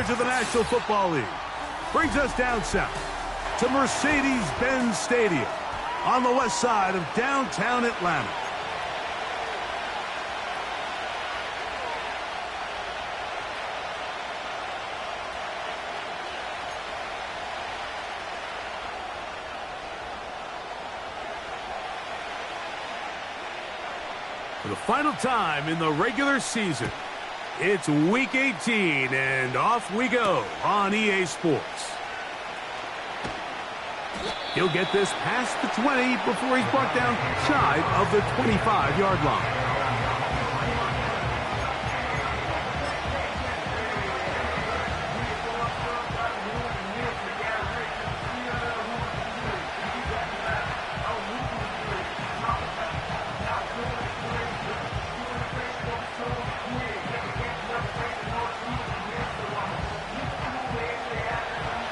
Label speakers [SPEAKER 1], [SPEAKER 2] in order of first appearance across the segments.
[SPEAKER 1] coverage of the National Football League brings us down south to Mercedes-Benz Stadium on the west side of downtown Atlanta. For the final time in the regular season, it's Week 18, and off we go on EA Sports. He'll get this past the 20 before he's brought down shy of the 25-yard line.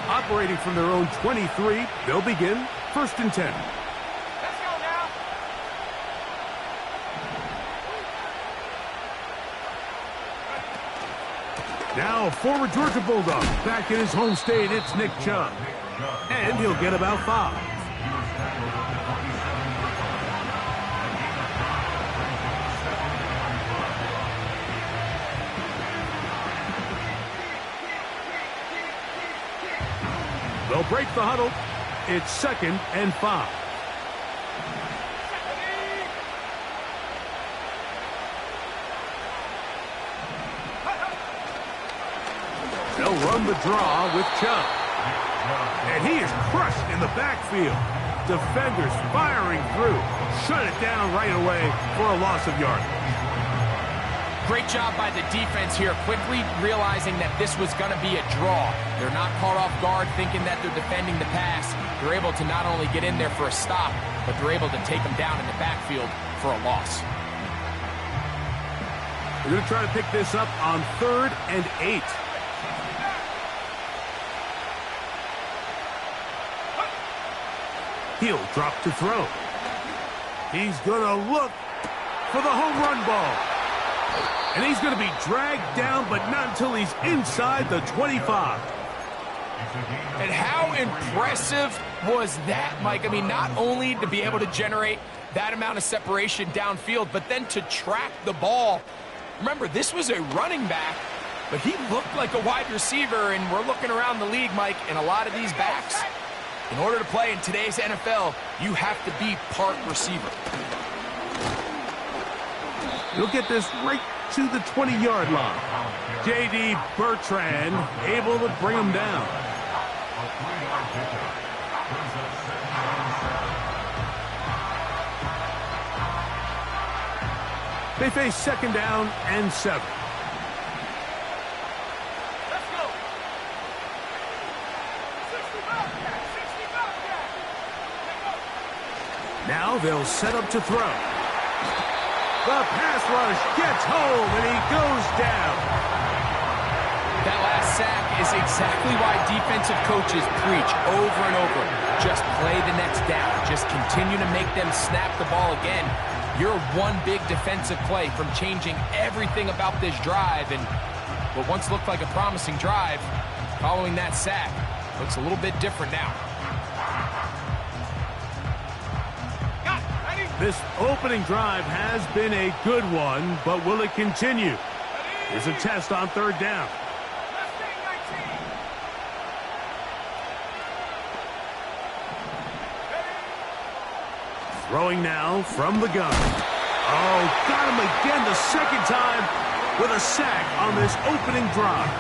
[SPEAKER 1] Operating from their own 23, they'll begin 1st and 10.
[SPEAKER 2] Let's go now.
[SPEAKER 1] Now, former Georgia Bulldog, back in his home state, it's Nick Chubb. And he'll get about 5. They'll break the huddle. It's 2nd and 5. They'll run the draw with Chubb. And he is crushed in the backfield. Defenders firing through. Shut it down right away for a loss of yardage.
[SPEAKER 2] Great job by the defense here, quickly realizing that this was going to be a draw. They're not caught off guard thinking that they're defending the pass. They're able to not only get in there for a stop, but they're able to take them down in the backfield for a loss.
[SPEAKER 1] We're going to try to pick this up on 3rd and 8. He'll drop to throw. He's going to look for the home run ball. And he's going to be dragged down, but not until he's inside the 25.
[SPEAKER 2] And how impressive was that, Mike? I mean, not only to be able to generate that amount of separation downfield, but then to track the ball. Remember, this was a running back, but he looked like a wide receiver, and we're looking around the league, Mike, and a lot of these backs, in order to play in today's NFL, you have to be part receiver.
[SPEAKER 1] He'll get this right to the 20-yard line. J.D. Bertrand able to bring him down. They face 2nd down and 7.
[SPEAKER 2] Let's go. 65
[SPEAKER 1] Now they'll set up to throw. The pass rush gets home, and he goes down.
[SPEAKER 2] That last sack is exactly why defensive coaches preach over and over. Just play the next down. Just continue to make them snap the ball again. You're one big defensive play from changing everything about this drive. And what once looked like a promising drive, following that sack, looks a little bit different now.
[SPEAKER 1] This opening drive has been a good one, but will it continue? Here's a test on 3rd down. Throwing now from the gun. Oh, got him again the 2nd time with a sack on this opening drive.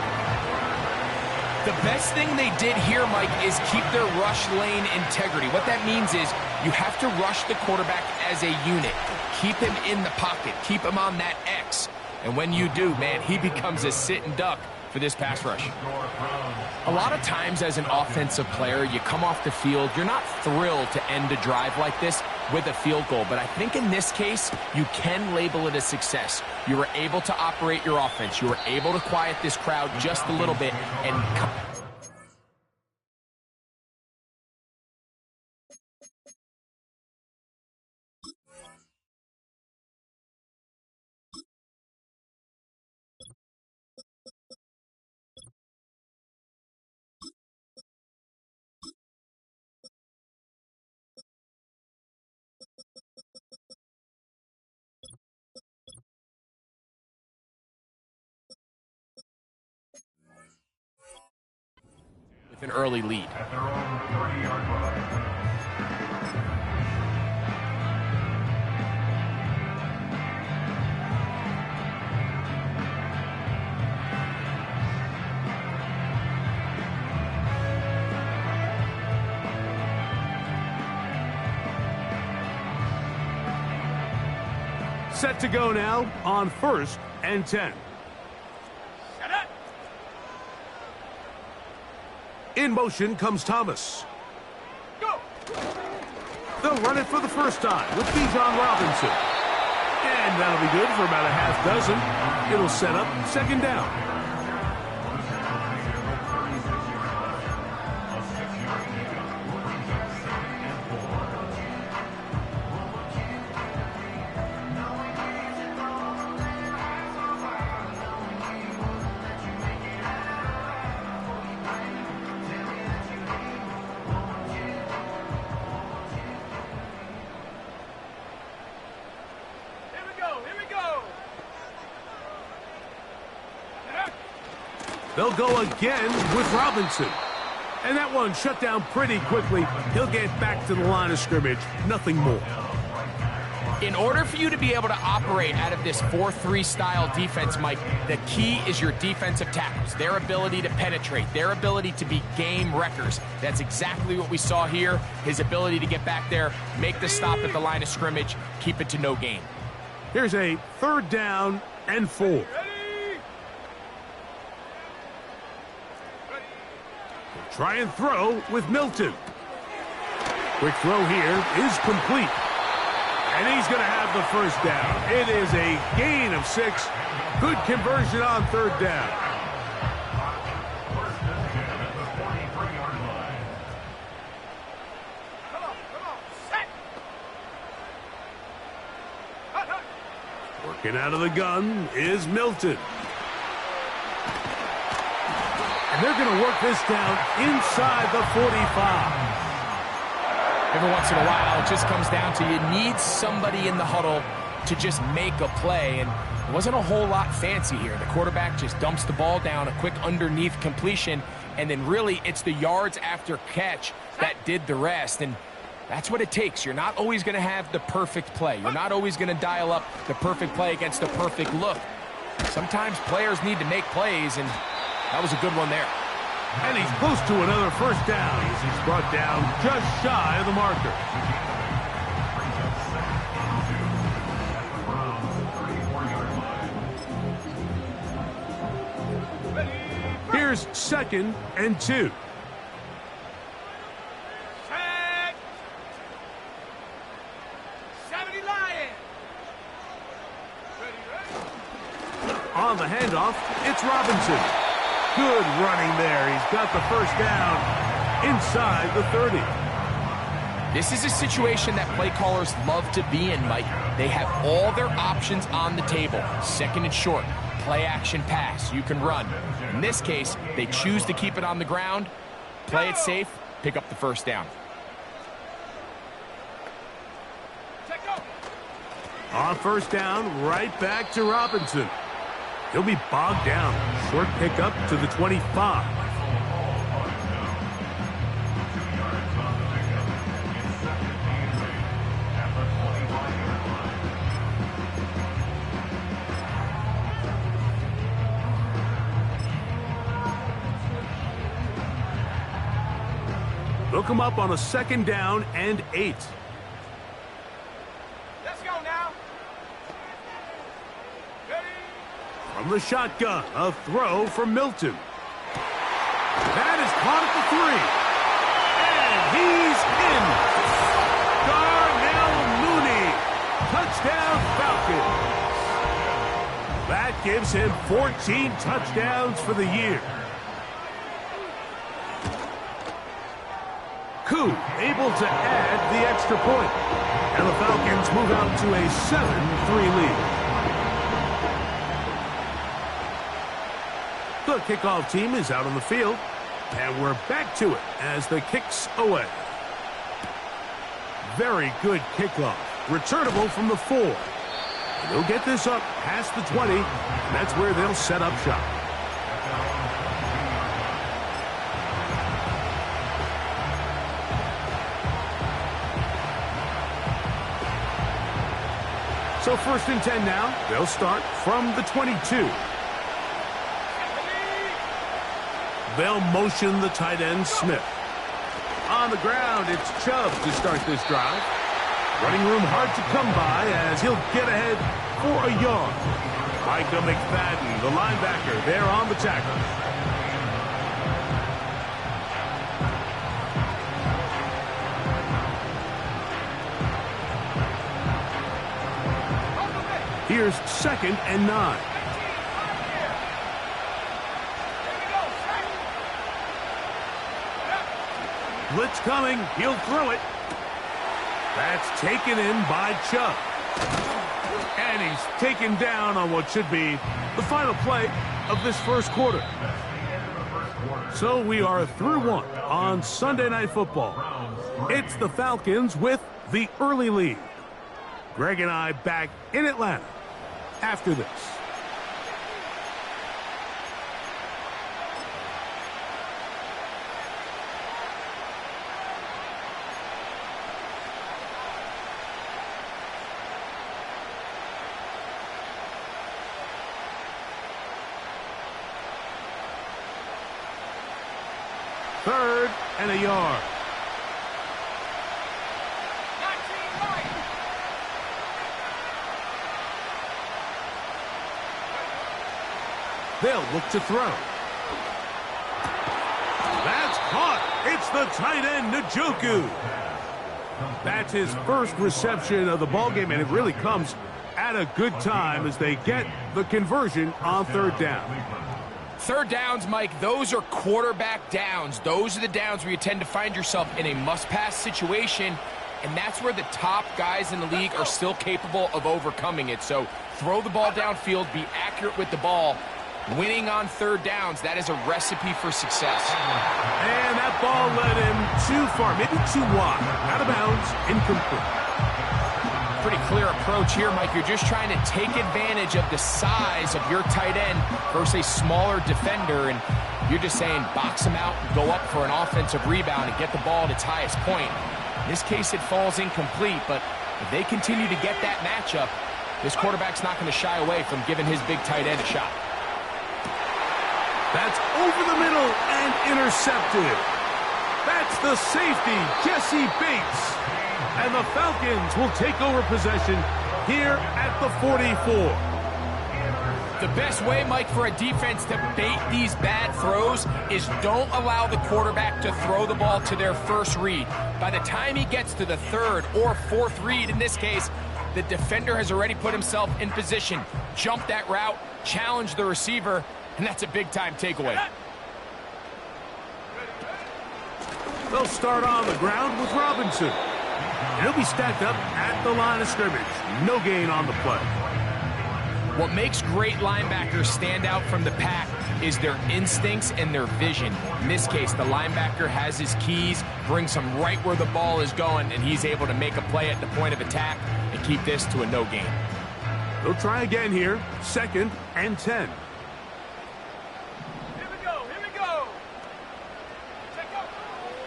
[SPEAKER 2] The best thing they did here, Mike, is keep their rush lane integrity. What that means is you have to rush the quarterback as a unit. Keep him in the pocket. Keep him on that X. And when you do, man, he becomes a sitting duck for this pass rush. A lot of times as an offensive player, you come off the field, you're not thrilled to end a drive like this with a field goal. But I think in this case, you can label it a success. You were able to operate your offense. You were able to quiet this crowd just a little bit and an early lead.
[SPEAKER 3] At their own 30-yard line.
[SPEAKER 1] Set to go now on 1st and 10. In motion comes Thomas.
[SPEAKER 4] Go.
[SPEAKER 1] They'll run it for the first time with Bijan Robinson. And that'll be good for about a half dozen. It'll set up 2nd down. They'll go again with Robinson. And that one shut down pretty quickly. He'll get back to the line of scrimmage. Nothing more.
[SPEAKER 2] In order for you to be able to operate out of this 4-3 style defense, Mike, the key is your defensive tackles, their ability to penetrate, their ability to be game wreckers. That's exactly what we saw here. His ability to get back there, make the stop at the line of scrimmage, keep it to no gain.
[SPEAKER 1] Here's a 3rd down and 4. Try and throw with Milton. Quick throw here is complete. And he's going to have the 1st down. It is a gain of 6. Good conversion on 3rd down. Working out of the gun is Milton. And they're going to work this down inside the 45.
[SPEAKER 2] Every once in a while, it just comes down to you need somebody in the huddle to just make a play. And it wasn't a whole lot fancy here. The quarterback just dumps the ball down, a quick underneath completion, and then really it's the yards after catch that did the rest. And that's what it takes. You're not always going to have the perfect play. You're not always going to dial up the perfect play against the perfect look. Sometimes players need to make plays, and that was a good one there.
[SPEAKER 1] And he's close to another 1st down as he's brought down just shy of the marker. Here's 2nd and 2.
[SPEAKER 4] Set. 70 Lions. Ready.
[SPEAKER 1] On the handoff, it's Robinson. Good running there. He's got the 1st down inside the 30.
[SPEAKER 2] This is a situation that play callers love to be in, Mike. They have all their options on the table. 2nd and short, play action pass. You can run. In this case, they choose to keep it on the ground, play it safe, pick up the 1st down.
[SPEAKER 1] On 1st down, right back to Robinson. He'll be bogged down. Short pickup to the 25. They'll come up on a 2nd down and 8.
[SPEAKER 4] Let's go now.
[SPEAKER 1] From the shotgun, a throw from Milton. That is caught at the 3. And he's in. Darnell Mooney. Touchdown Falcons. That gives him 14 touchdowns for the year. Koo able to add the extra point. And the Falcons move out to a 7-3 lead. The kickoff team is out on the field, and we're back to it as the kick's away. Very good kickoff. Returnable from the 4. And they'll get this up past the 20, and that's where they'll set up shop. So 1st and 10 now. They'll start from the 22. They'll motion the tight end, Smith. On the ground, it's Chubb to start this drive. Running room hard to come by as he'll get ahead for a yard. Micah McFadden, the linebacker, there on the tackle. Here's 2nd and 9. Blitz coming. He'll throw it. That's taken in by Chubb. And he's taken down on what should be the final play of this first quarter. So we are through one on Sunday Night Football. It's the Falcons with the early lead. Greg and I back in Atlanta after this. Third and a yard. They'll look to throw. That's caught. It's the tight end, Njoku. That's his first reception of the ballgame, and it really comes at a good time as they get the conversion on 3rd down.
[SPEAKER 2] 3rd downs, Mike, those are quarterback downs. Those are the downs where you tend to find yourself in a must-pass situation, and that's where the top guys in the league are still capable of overcoming it. So throw the ball downfield, be accurate with the ball. Winning on 3rd downs, that is a recipe for success.
[SPEAKER 1] And that ball led him too far, maybe too wide. Out of bounds, incomplete.
[SPEAKER 2] Pretty clear approach here, Mike. You're just trying to take advantage of the size of your tight end versus a smaller defender, and you're just saying box him out, go up for an offensive rebound, and get the ball at its highest point. In this case, it falls incomplete, but if they continue to get that matchup, this quarterback's not going to shy away from giving his big tight end a shot.
[SPEAKER 1] That's over the middle and intercepted. That's the safety, Jesse Bates. And the Falcons will take over possession here at the 44.
[SPEAKER 2] The best way, Mike, for a defense to bait these bad throws is don't allow the quarterback to throw the ball to their first read. By the time he gets to the 3rd or 4th read, in this case, the defender has already put himself in position, jump that route, challenge the receiver, and that's a big-time takeaway.
[SPEAKER 1] They'll start on the ground with Robinson. He'll be stacked up at the line of scrimmage. No gain on the play.
[SPEAKER 2] What makes great linebackers stand out from the pack is their instincts and their vision. In this case, the linebacker has his keys, brings him right where the ball is going, and he's able to make a play at the point of attack and keep this to a no gain.
[SPEAKER 1] They'll try again here. 2nd and 10.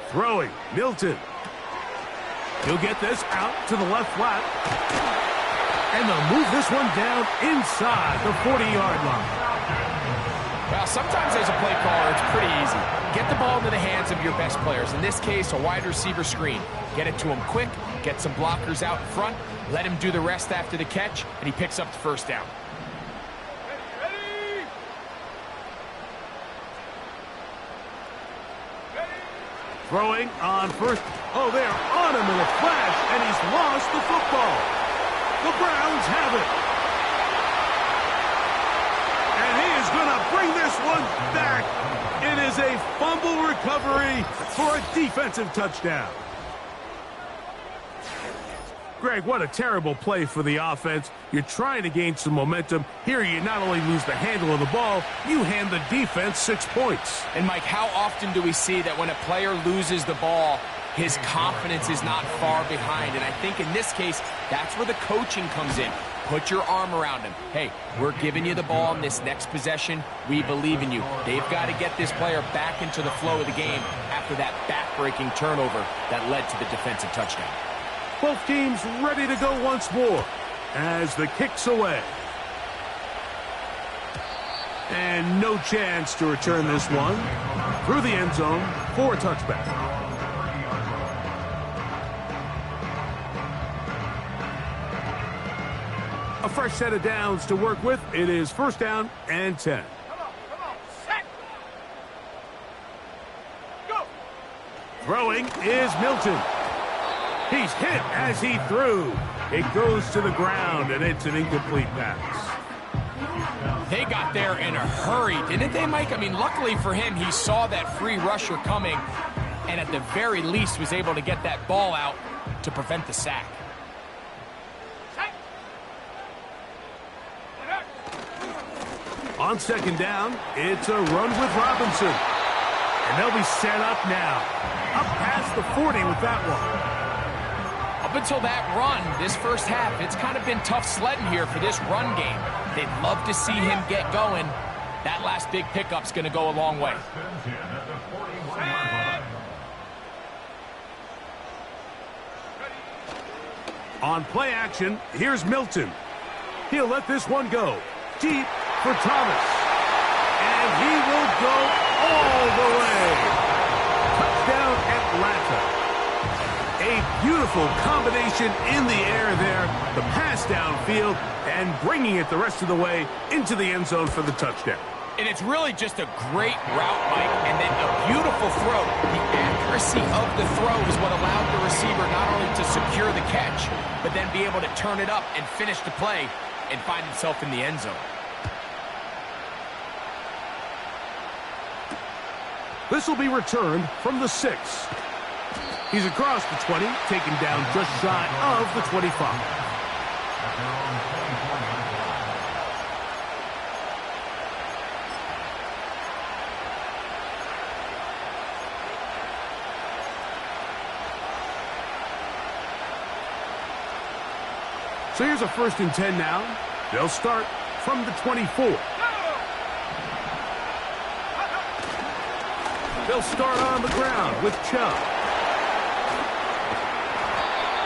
[SPEAKER 1] Throwing, Milton. He'll get this out to the left flat. And they'll move this one down inside the 40-yard line.
[SPEAKER 2] Well, sometimes as a play caller, it's pretty easy. Get the ball into the hands of your best players. In this case, a wide receiver screen. Get it to him quick, get some blockers out in front, let him do the rest after the catch, and he picks up the 1st down.
[SPEAKER 1] Throwing on 1st. Oh, they're on him in a flash, and he's lost the football. The Browns have it. And he is going to bring this one back. It is a fumble recovery for a defensive touchdown. Greg, what a terrible play for the offense. You're trying to gain some momentum. Here you not only lose the handle of the ball, you hand the defense 6 points.
[SPEAKER 2] And Mike, how often do we see that when a player loses the ball, his confidence is not far behind? And I think in this case, that's where the coaching comes in. Put your arm around him. Hey, we're giving you the ball in this next possession. We believe in you. They've got to get this player back into the flow of the game after that back-breaking turnover that led to the defensive touchdown.
[SPEAKER 1] Both teams ready to go once more. as the kick's away. And no chance to return this one through the end zone for a touchback. A fresh set of downs to work with. It is first down and 10.
[SPEAKER 4] Come on, set. Go.
[SPEAKER 1] Throwing is Milton. He's hit as he threw. It goes to the ground, and it's an incomplete pass.
[SPEAKER 2] They got there in a hurry, didn't they, Mike? I mean, luckily for him, he saw that free rusher coming, and at the very least was able to get that ball out to prevent the sack.
[SPEAKER 1] On second down, it's a run with Robinson. And they'll be set up now. Up past the 40 with that one.
[SPEAKER 2] Up until that run, this first half, it's kind of been tough sledding here for this run game. They'd love to see him get going. That last big pickup's going to go a long way.
[SPEAKER 1] On play action, here's Milton. He'll let this one go. Deep for Thomas. And he will go all the way. Touchdown Atlanta. A beautiful combination in the air there. The pass downfield and bringing it the rest of the way into the end zone for the touchdown.
[SPEAKER 2] And it's really just a great route, Mike, and then a beautiful throw. The accuracy of the throw is what allowed the receiver not only to secure the catch, but then be able to turn it up and finish the play and find himself in the end zone.
[SPEAKER 1] This will be returned from the 6. He's across the 20, taken down just shy of the 25. So here's a first and 10 now. They'll start from the 24. They'll start on the ground with Chubb.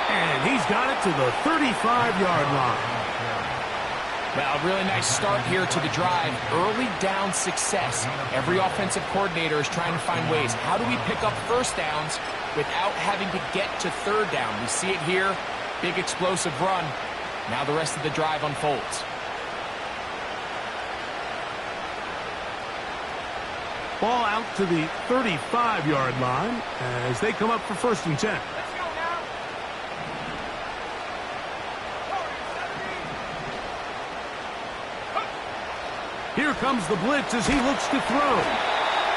[SPEAKER 1] And he's got it to the 35-yard line.
[SPEAKER 2] Well, a really nice start here to the drive. Early down success. Every offensive coordinator is trying to find ways. How do we pick up first downs without having to get to third down? We see it here. Big explosive run. Now the rest of the drive unfolds.
[SPEAKER 1] Ball out to the 35-yard line as they come up for first and 10.
[SPEAKER 4] Let's go now.
[SPEAKER 1] Here comes the blitz as he looks to throw.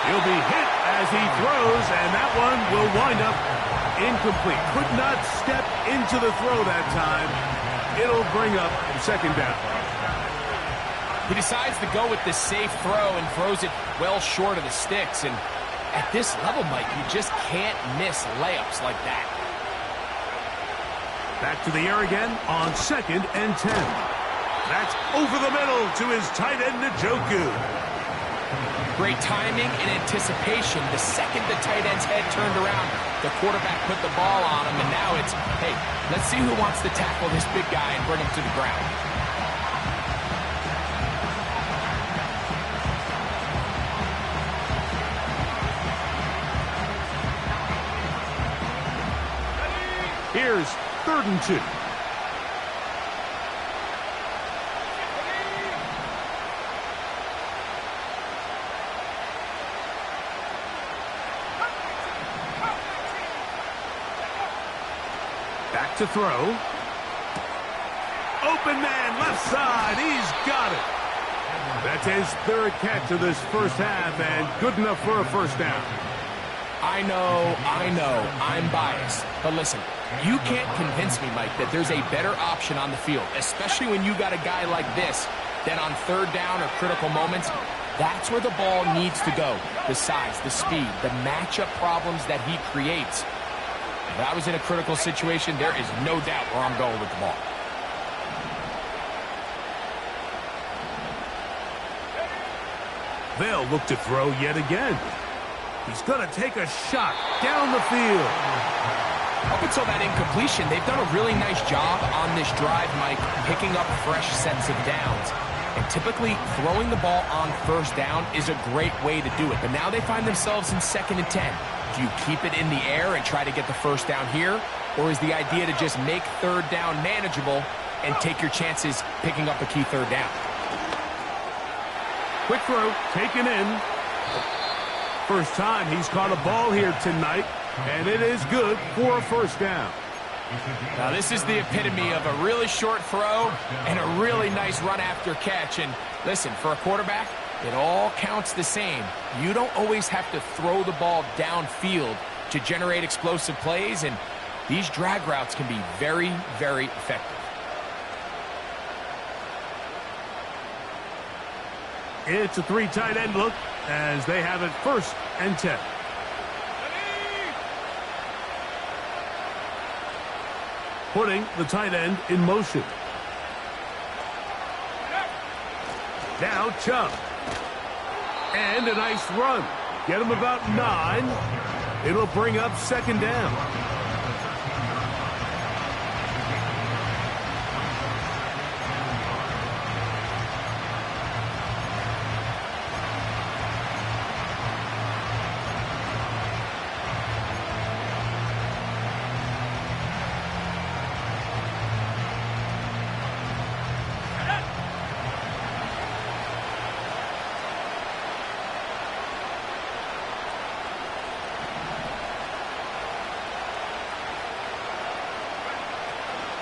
[SPEAKER 1] He'll be hit as he throws, and that one will wind up incomplete. Could not step into the throw that time. It'll bring up second down.
[SPEAKER 2] He decides to go with the safe throw and throws it well short of the sticks. And at this level, Mike, you just can't miss layups like that.
[SPEAKER 1] Back to the air again on second and 10. That's over the middle to his tight end, Njoku.
[SPEAKER 2] Great timing and anticipation. The second the tight end's head turned around, the quarterback put the ball on him, and now it's, hey, let's see who wants to tackle this big guy and bring him to the ground.
[SPEAKER 1] Here's third and 2. Back to throw. Open man, left side. He's got it. That's his third catch of this first half, and good enough for a first down.
[SPEAKER 2] I know, I'm biased. But listen, you can't convince me, Mike, that there's a better option on the field, especially when you got a guy like this, that on third down or critical moments, that's where the ball needs to go. The size, the speed, the matchup problems that he creates. If I was in a critical situation, there is no doubt where I'm going with the ball.
[SPEAKER 1] They'll look to throw yet again. He's going to take a shot down the field.
[SPEAKER 2] Up until that incompletion, they've done a really nice job on this drive, Mike, picking up fresh sets of downs. And typically, throwing the ball on first down is a great way to do it. But now they find themselves in 2nd and 10. Do you keep it in the air and try to get the first down here? Or is the idea to just make 3rd down manageable and take your chances picking up a key 3rd down?
[SPEAKER 1] Quick throw, taken in. First time he's caught a ball here tonight, and it is good for a first down.
[SPEAKER 2] Now, this is the epitome of a really short throw and a really nice run after catch. And listen, for a quarterback, it all counts the same. You don't always have to throw the ball downfield to generate explosive plays, and these drag routes can be very, very effective.
[SPEAKER 1] It's a 3 tight end look as they have it 1st and 10. Putting the tight end in motion. Now Chubb. And a nice run. Get him about 9. It'll bring up 2nd down.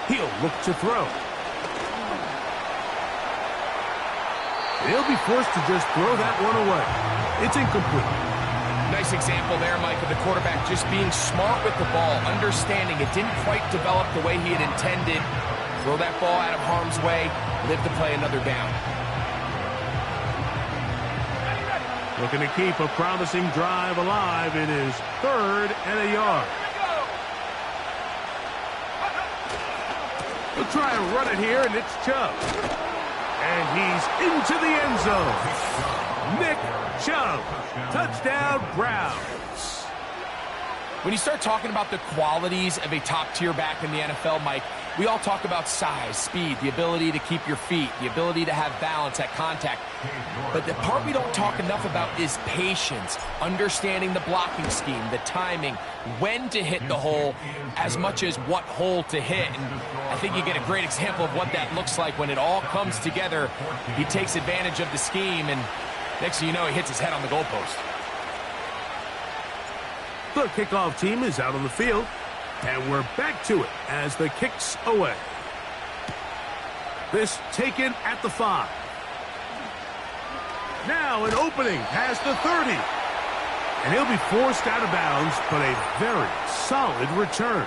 [SPEAKER 1] He'll look to throw. He'll be forced to just throw that one away. It's incomplete.
[SPEAKER 2] Nice example there, Mike, of the quarterback just being smart with the ball, understanding it didn't quite develop the way he had intended. Throw that ball out of harm's way, live to play another down.
[SPEAKER 1] Looking to keep a promising drive alive. It is 3rd and a yard. He'll try and run it here, and it's Chubb. And he's into the end zone. Nick Chubb. Touchdown, Browns.
[SPEAKER 2] When you start talking about the qualities of a top-tier back in the NFL, Mike, we all talk about size, speed, the ability to keep your feet, the ability to have balance at contact. But the part we don't talk enough about is patience, understanding the blocking scheme, the timing, when to hit the hole, as much as what hole to hit. And I think you get a great example of what that looks like when it all comes together. He takes advantage of the scheme, and next thing you know, he hits his head on the goalpost.
[SPEAKER 1] The kickoff team is out on the field, and we're back to it as the kick's away. This taken at the 5. Now an opening past the 30. And he'll be forced out of bounds, but a very solid return.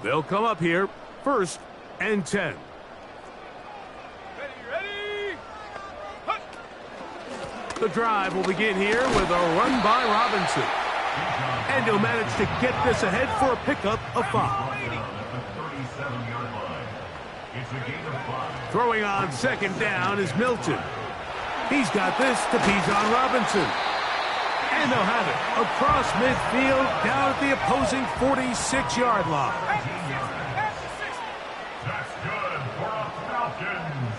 [SPEAKER 1] They'll come up here, 1st and 10.
[SPEAKER 4] Ready. Hush.
[SPEAKER 1] The drive will begin here with a run by Robinson. And he'll manage to get this ahead for a pickup of 5. Throwing on 2nd down is Milton. He's got this to Bijan Robinson. And they'll have it across midfield down at the opposing 46-yard line.
[SPEAKER 3] That's good for a Falcons.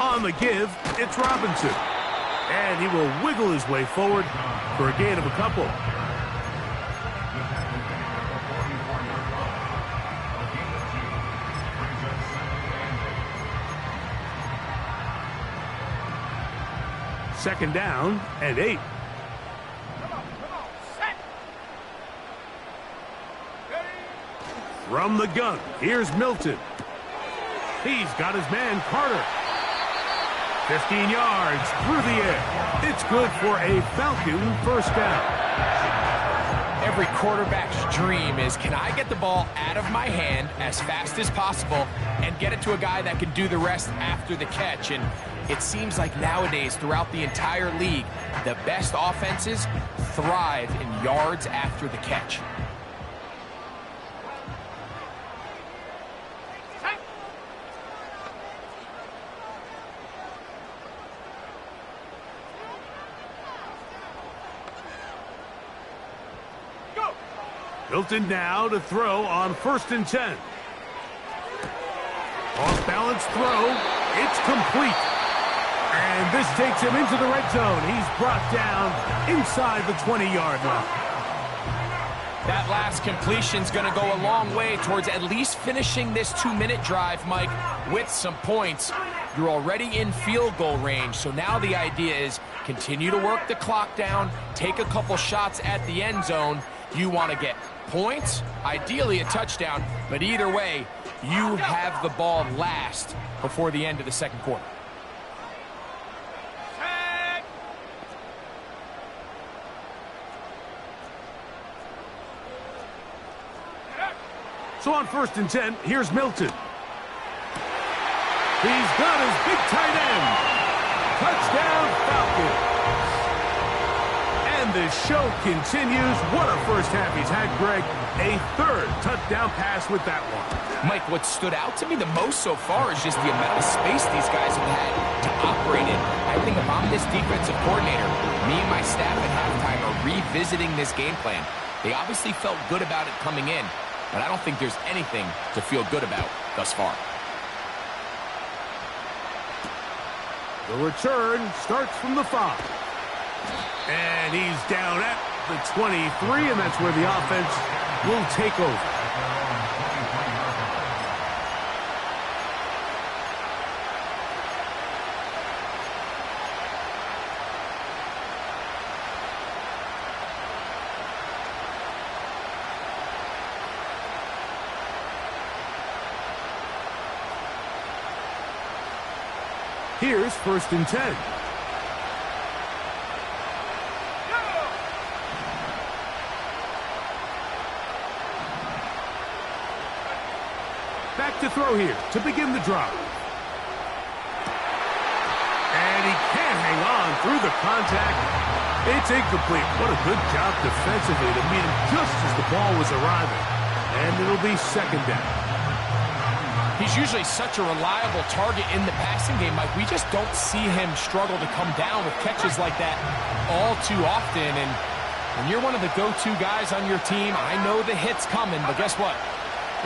[SPEAKER 1] On the give, it's Robinson. And he will wiggle his way forward for a gain of a couple. Second down and 8.
[SPEAKER 4] Come on, set. Ready.
[SPEAKER 1] From the gun, here's Milton. He's got his man Carter. 15 yards through the air. It's good for a Falcon first down.
[SPEAKER 2] Every quarterback's dream is, can I get the ball out of my hand as fast as possible and get it to a guy that can do the rest after the catch? And it seems like nowadays, throughout the entire league, the best offenses thrive in yards after the catch.
[SPEAKER 1] Milton now to throw on 1st and 10. Off-balance throw. It's complete. And this takes him into the red zone. He's brought down inside the 20-yard line.
[SPEAKER 2] That last completion's going to go a long way towards at least finishing this 2-minute drive, Mike, with some points. You're already in field goal range, so now the idea is continue to work the clock down, take a couple shots at the end zone. You want to get points, ideally a touchdown, but either way, you have the ball last before the end of the second quarter.
[SPEAKER 1] So on 1st and 10, here's Milton. He's got his big tight end. Touchdown, Falcons. And the show continues. What a first half he's had, Greg. A 3rd touchdown pass with that one.
[SPEAKER 2] Mike, what stood out to me the most so far is just the amount of space these guys have had to operate in. I think if I'm this defensive coordinator, me and my staff at halftime are revisiting this game plan. They obviously felt good about it coming in, but I don't think there's anything to feel good about thus far.
[SPEAKER 1] The return starts from the 5. And he's down at the 23, and that's where the offense will take over. Here's 1st and 10. Back to throw here to begin the drive. And he can't hang on through the contact. It's incomplete. What a good job defensively to meet him just as the ball was arriving. And it'll be 2nd down.
[SPEAKER 2] He's usually such a reliable target in the passing game, Mike. We just don't see him struggle to come down with catches like that all too often. And when you're one of the go-to guys on your team, I know the hit's coming, but guess what?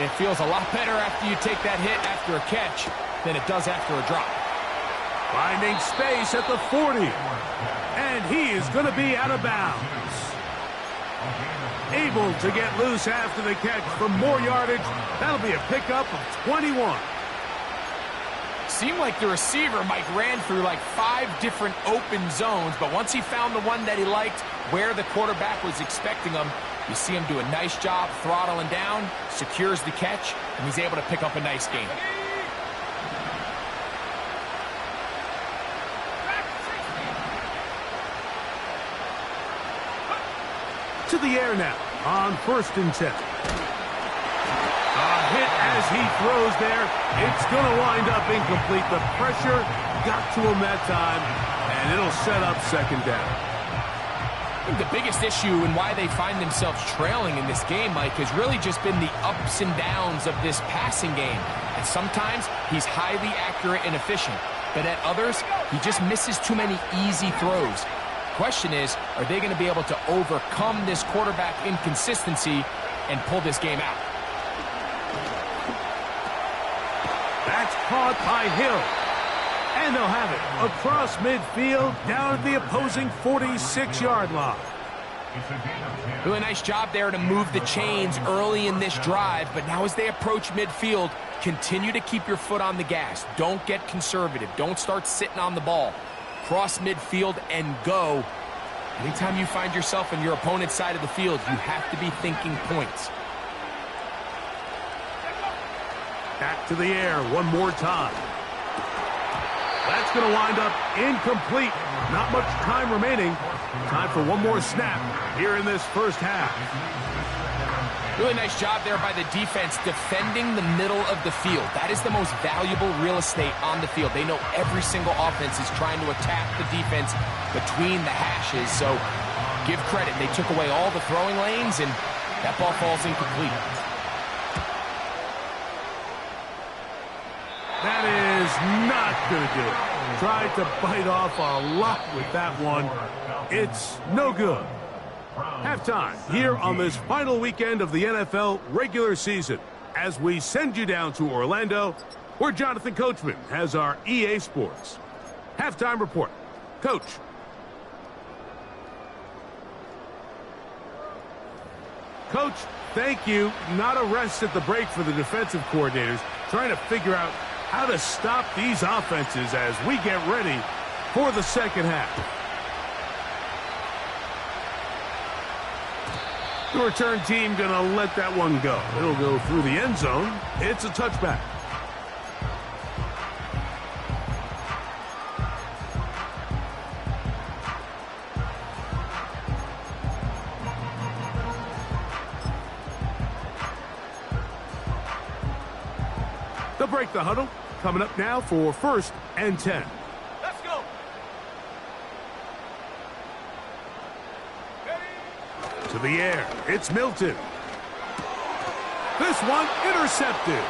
[SPEAKER 2] It feels a lot better after you take that hit after a catch than it does after a drop.
[SPEAKER 1] Finding space at the 40. And he is going to be out of bounds. Able to get loose after the catch for more yardage. That'll be a pickup of 21.
[SPEAKER 2] Seemed like the receiver, Mike, ran through like 5 different open zones, but once he found the one that he liked, where the quarterback was expecting him, you see him do a nice job throttling down, secures the catch, and he's able to pick up a nice gain.
[SPEAKER 1] To the air now on 1st and 10. A hit as he throws there. It's going to wind up incomplete. The pressure got to him that time, and it'll set up 2nd down.
[SPEAKER 2] I think the biggest issue and why they find themselves trailing in this game, Mike, has really just been the ups and downs of this passing game. And sometimes he's highly accurate and efficient, but at others, he just misses too many easy throws. Question is, are they going to be able to overcome this quarterback inconsistency and pull this game out?
[SPEAKER 1] That's caught by Hill. And they'll have it across midfield down at the opposing 46-yard line.
[SPEAKER 2] Doing a nice job there to move the chains early in this drive, but now as they approach midfield, continue to keep your foot on the gas. Don't get conservative. Don't start sitting on the ball. Cross midfield and go. Anytime you find yourself on your opponent's side of the field, you have to be thinking points.
[SPEAKER 1] Back to the air one more time. That's going to wind up incomplete. Not much time remaining. Time for one more snap here in this first half.
[SPEAKER 2] Really nice job there by the defense defending the middle of the field. That is the most valuable real estate on the field. They know every single offense is trying to attack the defense between the hashes. So give credit. They took away all the throwing lanes, and that ball falls incomplete.
[SPEAKER 1] That is not going to do it. Tried to bite off a lot with that one. It's no good. Halftime here on this final weekend of the NFL regular season as we send you down to Orlando, where Jonathan Coachman has our EA Sports halftime report. Coach. Coach, thank you. Not a rest at the break for the defensive coordinators, trying to figure out how to stop these offenses as we get ready for the second half. The return team going to let that one go. It'll go through the end zone. It's a touchback. They'll break the huddle. Coming up now for 1st and 10.
[SPEAKER 4] Let's go.
[SPEAKER 1] To the air. It's Milton. This one intercepted.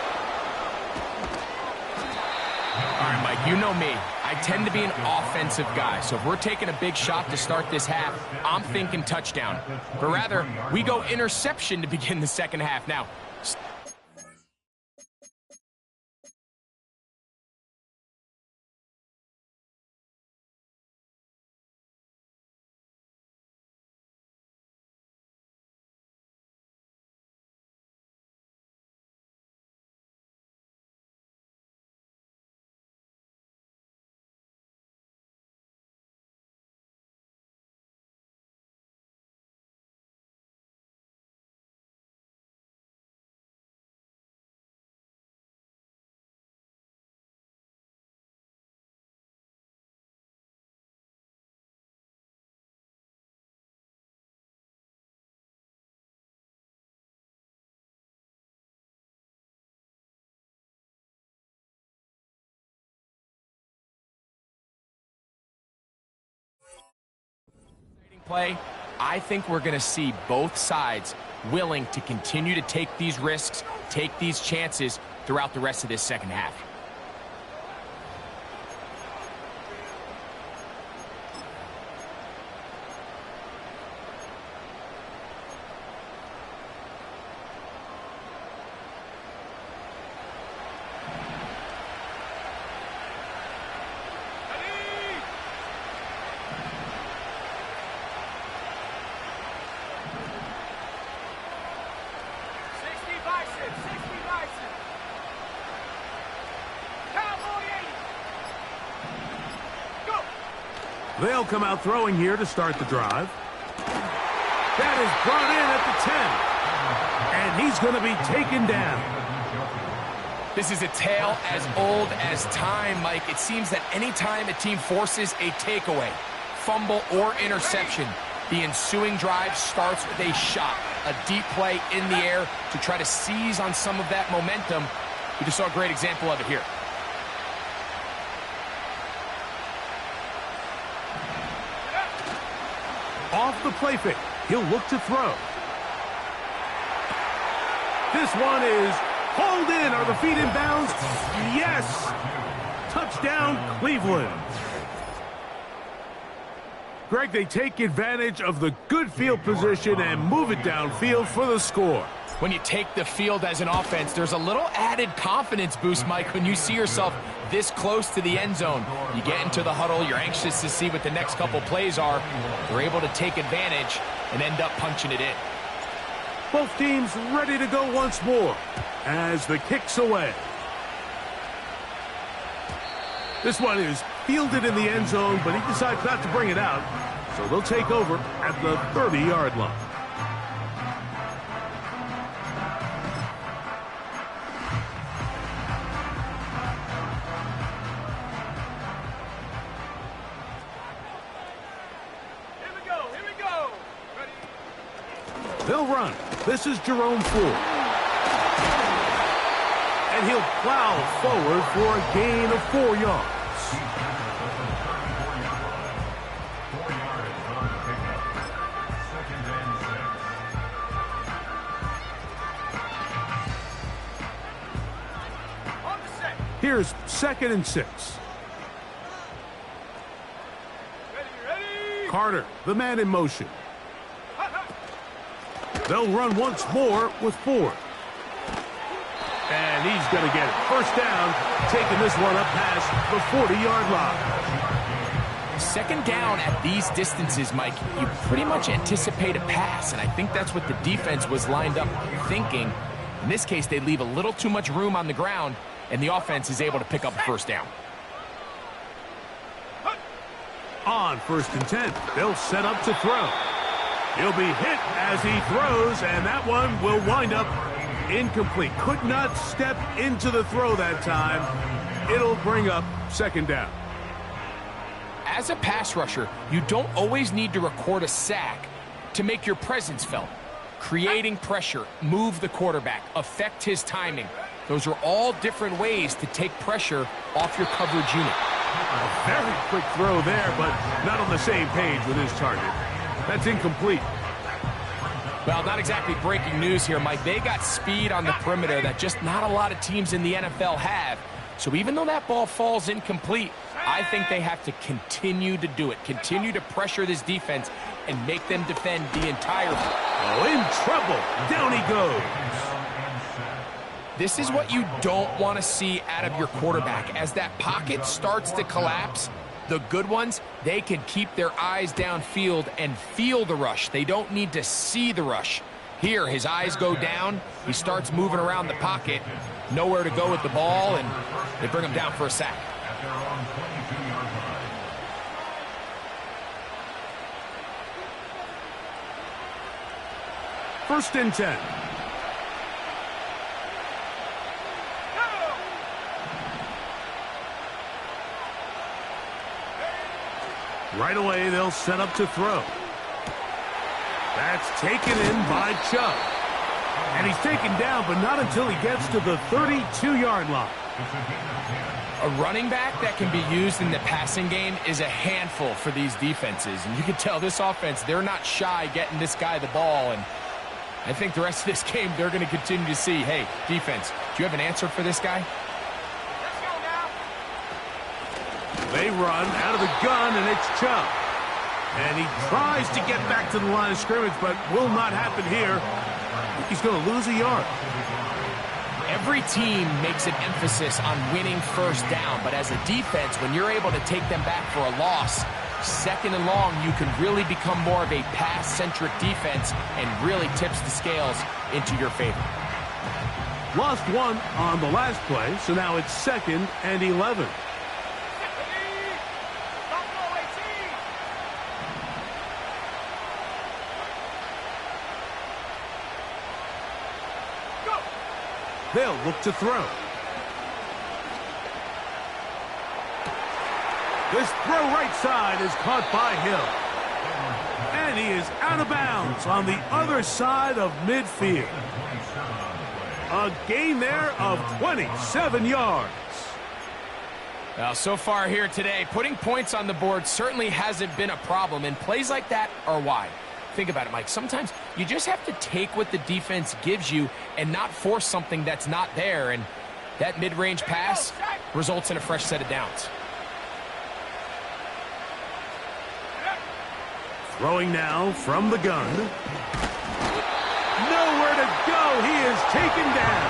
[SPEAKER 2] All right, Mike, you know me. I tend to be an offensive guy, so if we're taking a big shot to start this half, I'm thinking touchdown. But rather, we go interception to begin the second half. Now, play, I think we're going to see both sides willing to continue to take these risks, take these chances throughout the rest of this second half.
[SPEAKER 1] They'll come out throwing here to start the drive. That is brought in at the 10. And he's going to be taken down.
[SPEAKER 2] This is a tale as old as time, Mike. It seems that any time a team forces a takeaway, fumble, or interception, the ensuing drive starts with a shot, a deep play in the air to try to seize on some of that momentum. We just saw a great example of it here.
[SPEAKER 1] Off the play fake. He'll look to throw. This one is hauled in. Are the feet in bounds? Yes. Touchdown, Cleveland. Greg, they take advantage of the good field position and move it downfield for the score.
[SPEAKER 2] When you take the field as an offense, there's a little added confidence boost, Mike, when you see yourself this close to the end zone. You get into the huddle, you're anxious to see what the next couple plays are. You're able to take advantage and end up punching it in.
[SPEAKER 1] Both teams ready to go once more as the kick's away. This one is fielded in the end zone, but he decides not to bring it out, so they'll take over at the 30-yard line. They'll run. This is Jerome Ford. And he'll plow forward for a gain of 4 yards. Here's 2nd and 6.
[SPEAKER 4] Ready.
[SPEAKER 1] Carter, the man in motion. They'll run once more with 4. And he's going to get it. First down, taking this one up past the 40-yard line.
[SPEAKER 2] Second down at these distances, Mike, you pretty much anticipate a pass, and I think that's what the defense was lined up thinking. In this case, they leave a little too much room on the ground, and the offense is able to pick up a first down.
[SPEAKER 1] On 1st and 10, they'll set up to throw. He'll be hit as he throws, and that one will wind up incomplete. Could not step into the throw that time. It'll bring up 2nd down.
[SPEAKER 2] As a pass rusher, you don't always need to record a sack to make your presence felt. Creating pressure, move the quarterback, affect his timing. Those are all different ways to take pressure off your coverage unit.
[SPEAKER 1] A very quick throw there, but not on the same page with his target. That's incomplete.
[SPEAKER 2] Well, not exactly breaking news here, Mike. They got speed on the perimeter that just not a lot of teams in the NFL have. So even though that ball falls incomplete, I think they have to continue to do it. Continue to pressure this defense and make them defend the entire field.
[SPEAKER 1] Oh, in trouble. Down he goes.
[SPEAKER 2] This is what you don't want to see out of your quarterback. As that pocket starts to collapse, the good ones, they can keep their eyes downfield and feel the rush. They don't need to see the rush. Here, his eyes go down. He starts moving around the pocket. Nowhere to go with the ball, and they bring him down for a sack.
[SPEAKER 1] First and 10. Right away, they'll set up to throw. That's taken in by Chubb. And he's taken down, but not until he gets to the 32-yard line.
[SPEAKER 2] A running back that can be used in the passing game is a handful for these defenses. And you can tell this offense, they're not shy getting this guy the ball. And I think the rest of this game, they're going to continue to see, hey, defense, do you have an answer for this guy?
[SPEAKER 1] They run out of the gun, and it's Chubb. And he tries to get back to the line of scrimmage, but will not happen here. He's going to lose a yard.
[SPEAKER 2] Every team makes an emphasis on winning first down, but as a defense, when you're able to take them back for a loss, 2nd and long, you can really become more of a pass-centric defense and really tips the scales into your favor.
[SPEAKER 1] Lost one on the last play, so now it's 2nd and 11. They'll look to throw. This throw right side is caught by Hill. And he is out of bounds on the other side of midfield. A gain there of 27 yards.
[SPEAKER 2] Well, so far here today, putting points on the board certainly hasn't been a problem, and plays like that are why. Think about it, Mike. Sometimes you just have to take what the defense gives you and not force something that's not there, and that mid-range pass results in a fresh set of downs.
[SPEAKER 1] Throwing now from the gun. Nowhere to go. He is taken down.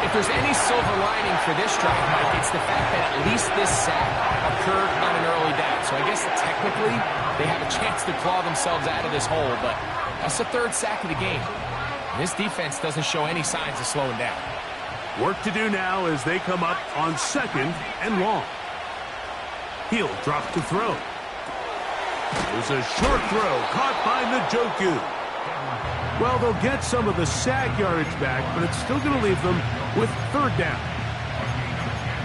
[SPEAKER 2] If there's any silver lining for this drive, Mike, it's the fact that at least this sack occurred on an early down. So I guess technically they have a chance to claw themselves out of this hole, but that's the 3rd sack of the game. This defense doesn't show any signs of slowing down.
[SPEAKER 1] Work to do now as they come up on 2nd and long. He'll drop to throw. There's a short throw caught by Njoku. Well, they'll get some of the sack yardage back, but it's still going to leave them with 3rd down.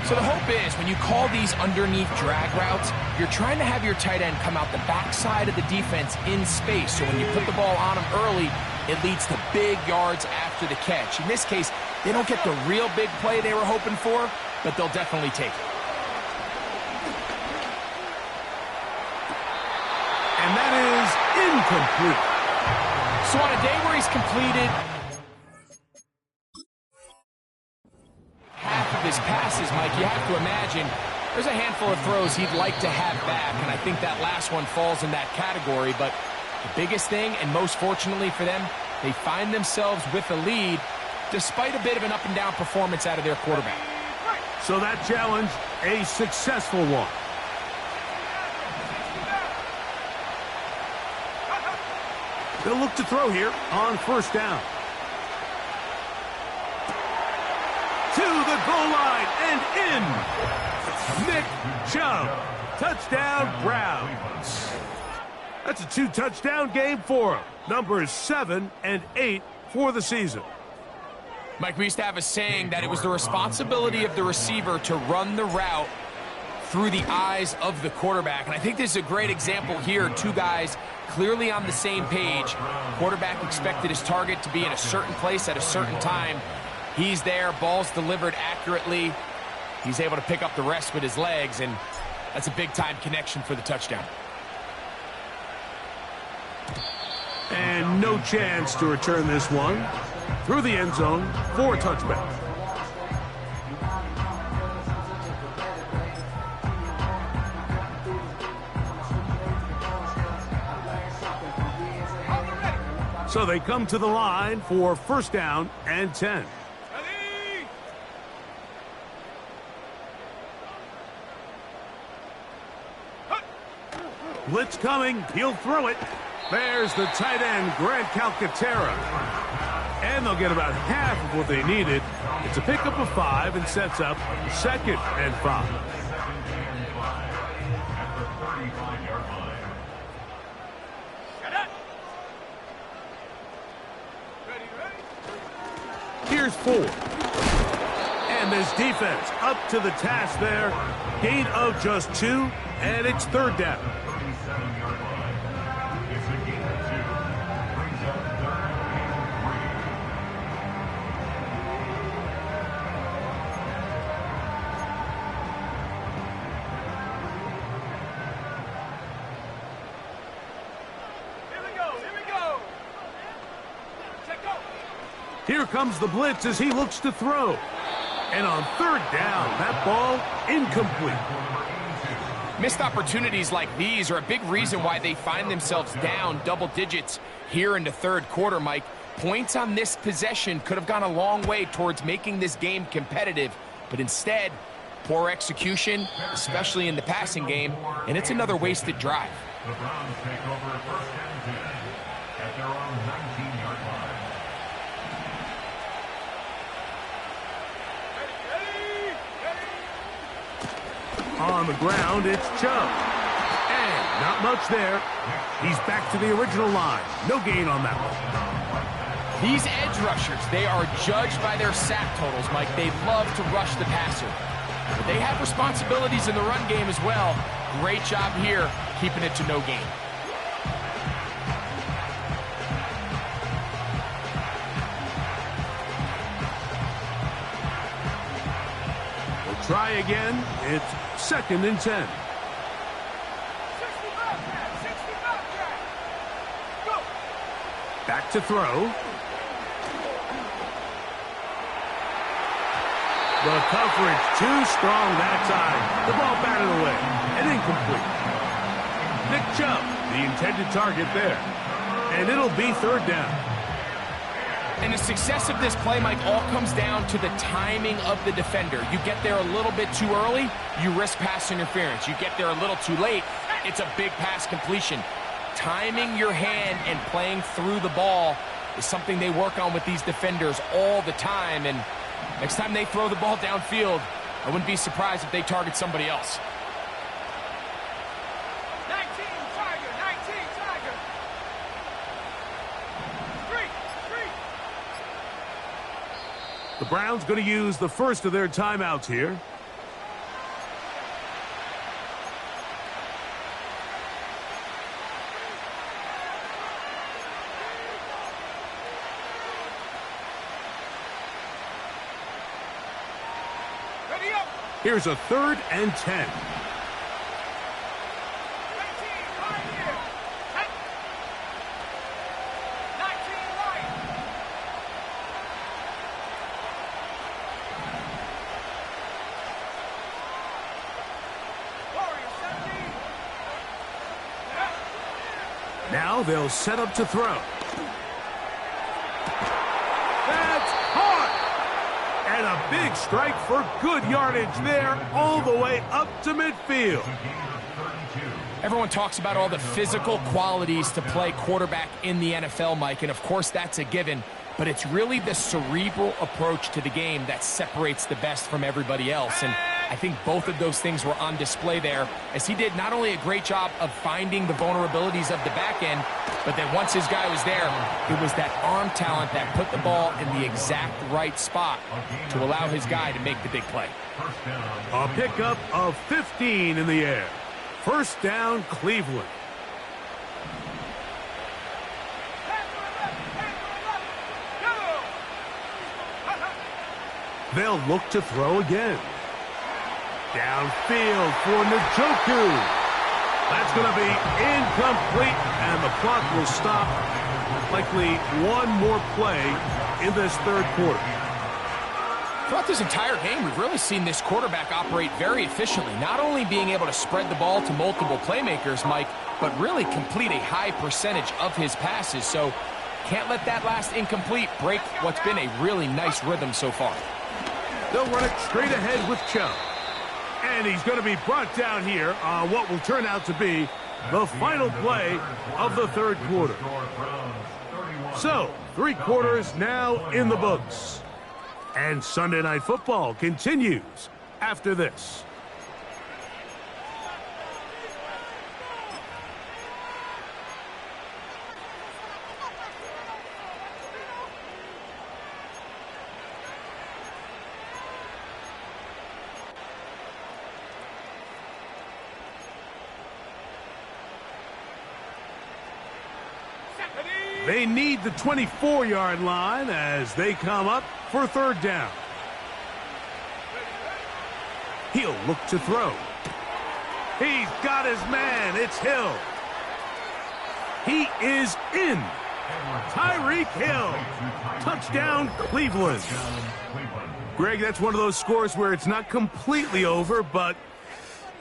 [SPEAKER 2] So the hope is when you call these underneath drag routes, you're trying to have your tight end come out the backside of the defense in space. So when you put the ball on him early, it leads to big yards after the catch. In this case, they don't get the real big play they were hoping for, but they'll definitely take it.
[SPEAKER 1] And that is incomplete.
[SPEAKER 2] So on a day where he's completed half of his passes, Mike, you have to imagine there's a handful of throws he'd like to have back, and I think that last one falls in that category, but The biggest thing, and most fortunately for them, they find themselves with a lead despite a bit of an up-and-down performance out of their quarterback.
[SPEAKER 1] So that challenge, a successful one. They'll look to throw here on first down. To the goal line and in. Nick Chubb. Touchdown, Browns. That's a 2-touchdown game for him. Numbers 7 and 8 for the season.
[SPEAKER 2] Mike, we used to have a saying that it was the responsibility of the receiver to run the route through the eyes of the quarterback. And I think this is a great example here. Two guys clearly on the same page. Quarterback expected his target to be in a certain place at a certain time. He's there, ball's delivered accurately. He's able to pick up the rest with his legs, and that's a big-time connection for the touchdown.
[SPEAKER 1] And no chance to return this one. Through the end zone for a touchback. So they come to the line for first down and 10. Blitz coming. He'll throw it. There's the tight end, Grant Calcaterra. And they'll get about half of what they needed. It's a pickup of 5 and sets up 2nd and 5. Here's 4. And this defense up to the task there. Gain of just 2, and it's 3rd down. Here comes the blitz as he looks to throw. And on 3rd down, that ball incomplete.
[SPEAKER 2] Missed opportunities like these are a big reason why they find themselves down double digits here in the 3rd quarter, Mike. Points on this possession could have gone a long way towards making this game competitive, but instead, poor execution, especially in the passing game, and it's another wasted drive.
[SPEAKER 3] The Browns take over 1st and 10 at their own 19-yard line.
[SPEAKER 1] On the ground, it's Chubb. And not much there. He's back to the original line. No gain on that one.
[SPEAKER 2] These edge rushers, they are judged by their sack totals, Mike. They love to rush the passer. But they have responsibilities in the run game as well. Great job here, keeping it to no gain.
[SPEAKER 1] Try again. It's 2nd and 10.
[SPEAKER 4] 65, go.
[SPEAKER 1] Back to throw. The coverage too strong that time. The ball batted away and incomplete. Nick Chubb, the intended target there. And it'll be 3rd down.
[SPEAKER 2] And the success of this play, Mike, all comes down to the timing of the defender. You get there a little bit too early, you risk pass interference. You get there a little too late, it's a big pass completion. Timing your hand and playing through the ball is something they work on with these defenders all the time. And next time they throw the ball downfield, I wouldn't be surprised if they target somebody else.
[SPEAKER 4] 19, Tiger. 3.
[SPEAKER 1] The Browns going to use the first of their timeouts here.
[SPEAKER 4] Ready up.
[SPEAKER 1] Here's a 3rd and 10.
[SPEAKER 4] 19, right here. 19, right.
[SPEAKER 1] Now Now they'll set up to throw. That's caught! And a big strike for good yardage there all the way up to midfield.
[SPEAKER 2] Everyone talks about all the physical qualities to play quarterback in the NFL, Mike, and of course that's a given, but it's really the cerebral approach to the game that separates the best from everybody else, and I think both of those things were on display there, as he did not only a great job of finding the vulnerabilities of the back end, but then once his guy was there, it was that arm talent that put the ball in the exact right spot to allow his guy to make the big play.
[SPEAKER 1] A pickup of 15 in the air. First down, Cleveland. They'll look to throw again. Downfield for Njoku. That's going to be incomplete, and the clock will stop. Likely one more play in this third quarter.
[SPEAKER 2] Throughout this entire game, we've really seen this quarterback operate very efficiently, not only being able to spread the ball to multiple playmakers, Mike, but really complete a high percentage of his passes. So can't let that last incomplete break what's been a really nice rhythm so far.
[SPEAKER 1] They'll run it straight ahead with Chubb. And he's going to be brought down here on what will turn out to be the final play of the third quarter. So, 3 quarters now in the books. And Sunday Night Football continues after this. They need the 24-yard line as they come up for third down. He'll look to throw. He's got his man. It's Hill. He is in. Tyreek Hill. Touchdown, Cleveland. Greg, that's one of those scores where it's not completely over, but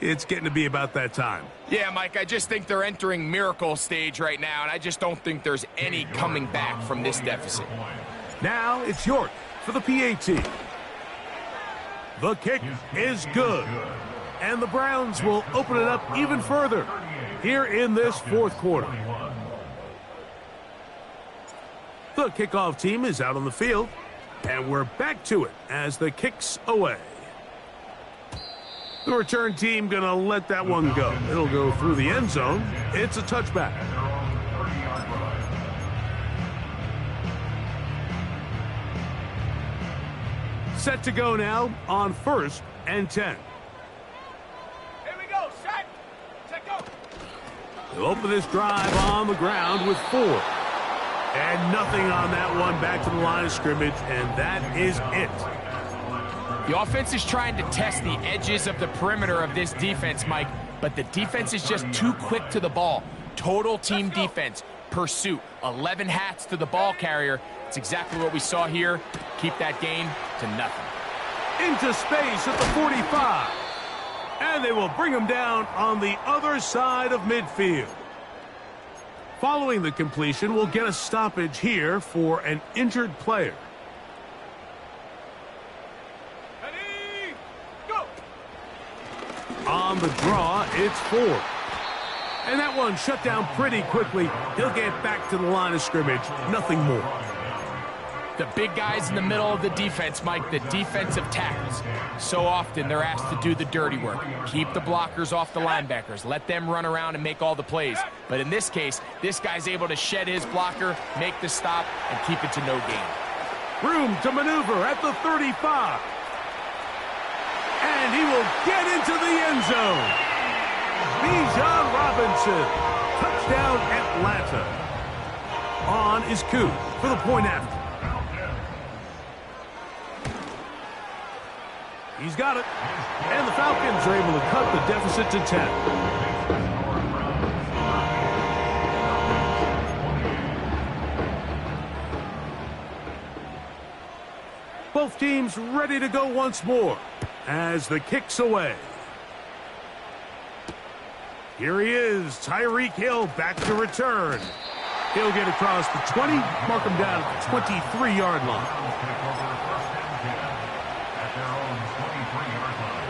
[SPEAKER 1] it's getting to be about that time.
[SPEAKER 2] Yeah, Mike, I just think they're entering miracle stage right now, and I just don't think there's any coming back from this deficit.
[SPEAKER 1] Now it's York for the PAT. The kick is good. And the Browns will open it up even further here in this fourth quarter. The kickoff team is out on the field, and we're back to it as the kick's away. The return team going to let that one go. It'll go through the end zone. It's a touchback. Set to go now on 1st and 10.
[SPEAKER 4] Here we go. Set, go.
[SPEAKER 1] They'll open this drive on the ground with 4. And nothing on that one, back to the line of scrimmage, and that is it.
[SPEAKER 2] The offense is trying to test the edges of the perimeter of this defense, Mike, but the defense is just too quick to the ball. Total team defense, pursuit, 11 hats to the ball carrier. It's exactly what we saw here. Keep that gain to nothing.
[SPEAKER 1] Into space at the 45. And they will bring him down on the other side of midfield. Following the completion, we'll get a stoppage here for an injured player. On the draw, it's 4. And that one shut down pretty quickly. He'll get back to the line of scrimmage. Nothing more.
[SPEAKER 2] The big guys in the middle of the defense, Mike, the defensive tackles. So often they're asked to do the dirty work. Keep the blockers off the linebackers. Let them run around and make all the plays. But in this case, this guy's able to shed his blocker, make the stop, and keep it to no gain.
[SPEAKER 1] Room to maneuver at the 35. And he will get into the end zone. Bijan Robinson. Touchdown, Atlanta. On is Koo for the point after. He's got it. And the Falcons are able to cut the deficit to 10. Both teams ready to go once more as the kick's away. Here he is, Tyreek Hill back to return. He'll get across the 20, mark him down at the 23-yard line.
[SPEAKER 3] Take over first and 10 at their own 23-yard line.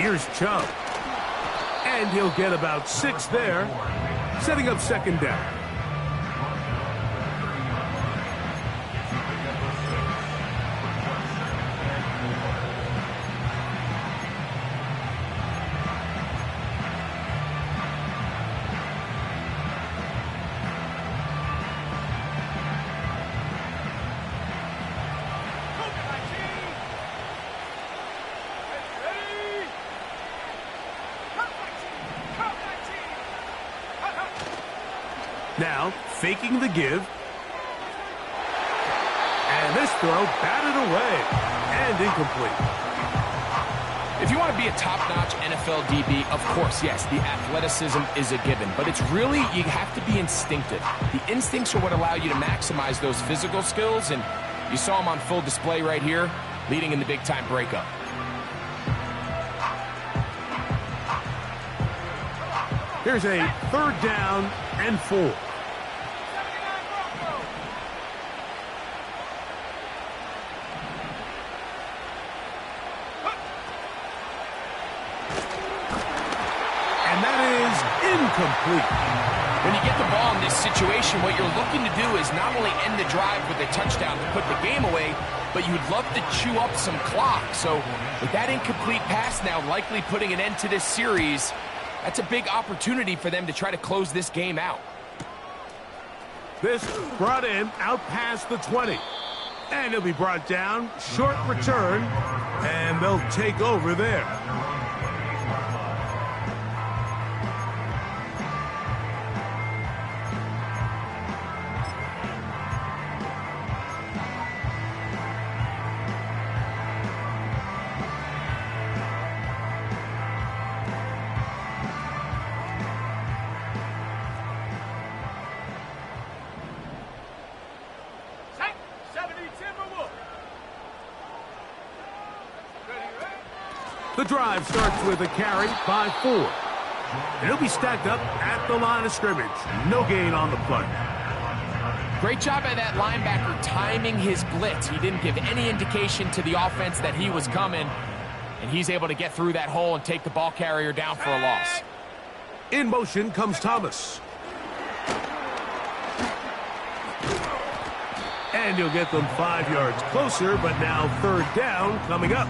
[SPEAKER 1] Here's Chubb. And he'll get about 6 there, setting up second down. Now, faking the give. And this throw batted away and incomplete.
[SPEAKER 2] If you want to be a top-notch NFL DB, of course, yes, the athleticism is a given. But it's really, you have to be instinctive. The instincts are what allow you to maximize those physical skills. And you saw him on full display right here, leading in the big-time breakup.
[SPEAKER 1] Here's a 3rd down and 4. And that is incomplete.
[SPEAKER 2] When you get the ball in this situation, what you're looking to do is not only end the drive with a touchdown to put the game away, but you'd love to chew up some clock. So with that incomplete pass now likely putting an end to this series, that's a big opportunity for them to try to close this game out.
[SPEAKER 1] This brought in out past the 20. And he'll be brought down, short return, and they'll take over there. The drive starts with a carry by 4. And he'll be stacked up at the line of scrimmage. No gain on the play.
[SPEAKER 2] Great job by that linebacker timing his blitz. He didn't give any indication to the offense that he was coming. And he's able to get through that hole and take the ball carrier down for a loss.
[SPEAKER 1] In motion comes Thomas. And he'll get them 5 yards closer, but now 3rd down coming up.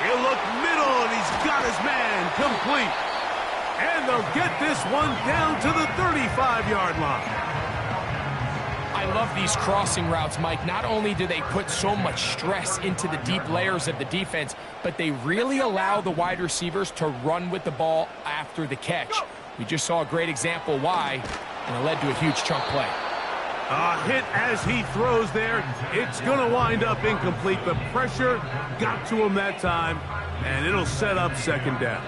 [SPEAKER 1] He'll look middle, and he's got his man complete. And they'll get this one down to the 35-yard line.
[SPEAKER 2] I love these crossing routes, Mike. Not only do they put so much stress into the deep layers of the defense, but they really allow the wide receivers to run with the ball after the catch. We just saw a great example why, and it led to a huge chunk play.
[SPEAKER 1] A hit as he throws there. It's going to wind up incomplete. The pressure got to him that time, and it'll set up second down.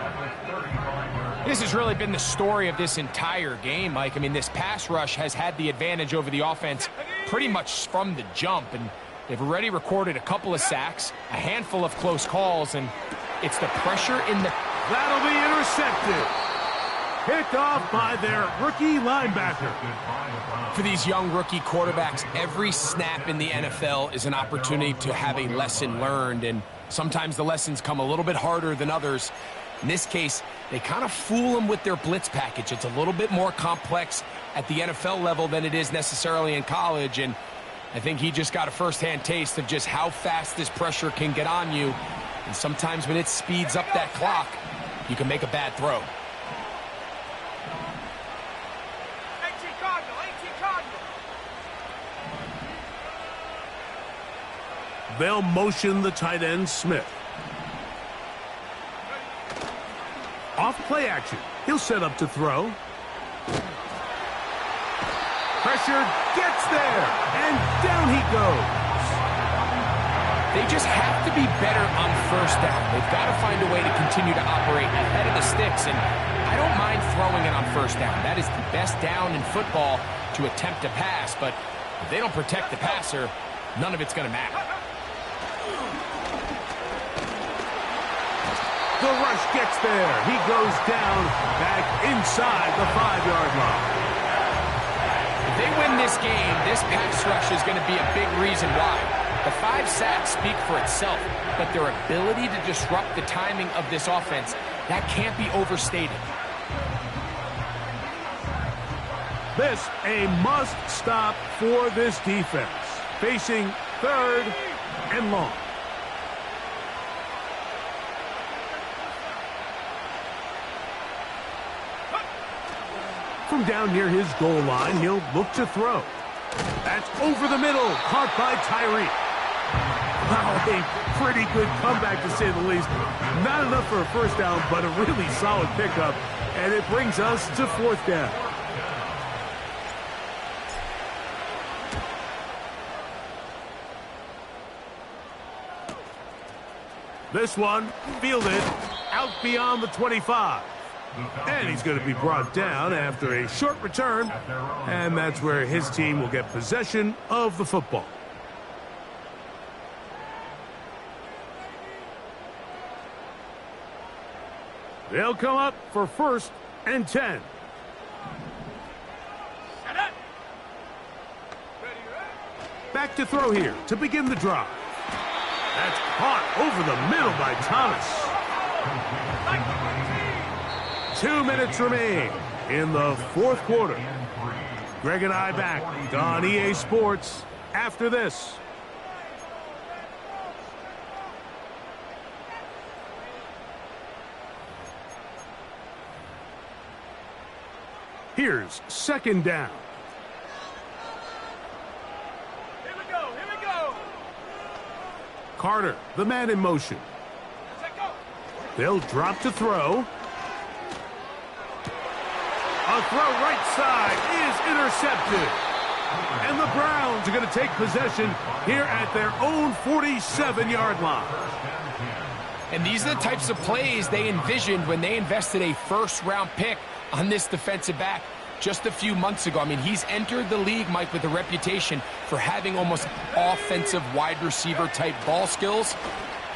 [SPEAKER 2] This has really been the story of this entire game, Mike. I mean, this pass rush has had the advantage over the offense pretty much from the jump, and they've already recorded a couple of sacks, a handful of close calls, and it's the pressure in the...
[SPEAKER 1] That'll be intercepted. Picked off by their rookie linebacker.
[SPEAKER 2] For these young rookie quarterbacks, every snap in the NFL is an opportunity to have a lesson learned, and sometimes the lessons come a little bit harder than others. In this case, they kind of fool them with their blitz package. It's a little bit more complex at the NFL level than it is necessarily in college, and I think he just got a first-hand taste of just how fast this pressure can get on you, and sometimes when it speeds up that clock, you can make a bad throw.
[SPEAKER 1] They'll motion the tight end, Smith. Off play action. He'll set up to throw. Pressure gets there, and down he goes.
[SPEAKER 2] They just have to be better on first down. They've got to find a way to continue to operate ahead of the sticks, and I don't mind throwing it on first down. That is the best down in football to attempt to pass, but if they don't protect the passer, none of it's going to matter.
[SPEAKER 1] The rush gets there. He goes down back inside the 5-yard line.
[SPEAKER 2] If they win this game, this pass rush is going to be a big reason why. The 5 sacks speak for itself, but their ability to disrupt the timing of this offense, that can't be overstated.
[SPEAKER 1] This a must stop for this defense. Facing 3rd and long. From down near his goal line, he'll look to throw. That's over the middle, caught by Tyree. Wow, a pretty good comeback to say the least. Not enough for a first down, but a really solid pickup. And it brings us to 4th down. This one fielded out beyond the 25. And he's going to be brought down after a short return. And that's where his team will get possession of the football. They'll come up for 1st and 10. Back to throw here to begin the drive. That's caught over the middle by Thomas. 2 minutes remain in the 4th quarter. Greg and I back on EA Sports after this. Here's 2nd down.
[SPEAKER 4] Here we go, here we go.
[SPEAKER 1] Carter, the man in motion. They'll drop to throw. A throw right side is intercepted. And the Browns are going to take possession here at their own 47-yard line.
[SPEAKER 2] And these are the types of plays they envisioned when they invested a first-round pick on this defensive back just a few months ago. I mean, he's entered the league, Mike, with a reputation for having almost offensive wide receiver type ball skills.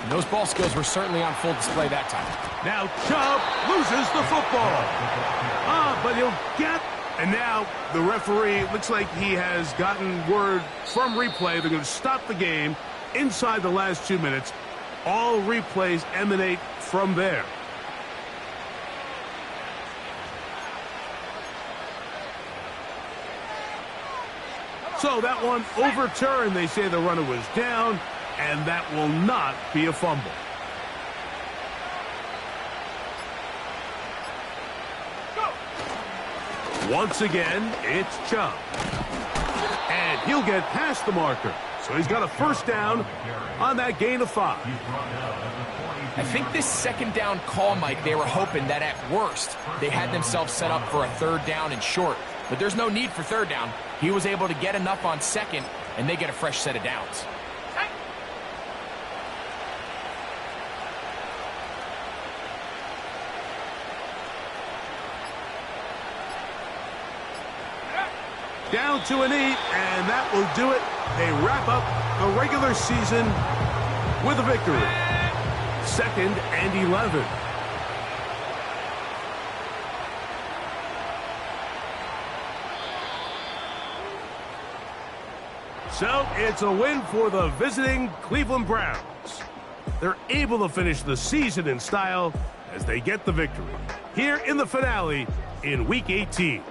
[SPEAKER 2] And those ball skills were certainly on full display that time.
[SPEAKER 1] Now Chubb loses the football. But he'll get... And now the referee, looks like he has gotten word from replay. They're going to stop the game inside the last 2 minutes. All replays emanate from there. So that one overturned. They say the runner was down, and that will not be a fumble. Once again, it's Chubb. And he'll get past the marker. So he's got a first down on that gain of 5.
[SPEAKER 2] I think this 2nd down call, Mike, they were hoping that at worst they had themselves set up for a 3rd down and short. But there's no need for 3rd down. He was able to get enough on 2nd, and they get a fresh set of downs.
[SPEAKER 1] Down to a knee, and that will do it. They wrap up the regular season with a victory. 2nd and 11. So it's a win for the visiting Cleveland Browns. They're able to finish the season in style as they get the victory here in the finale in Week 18.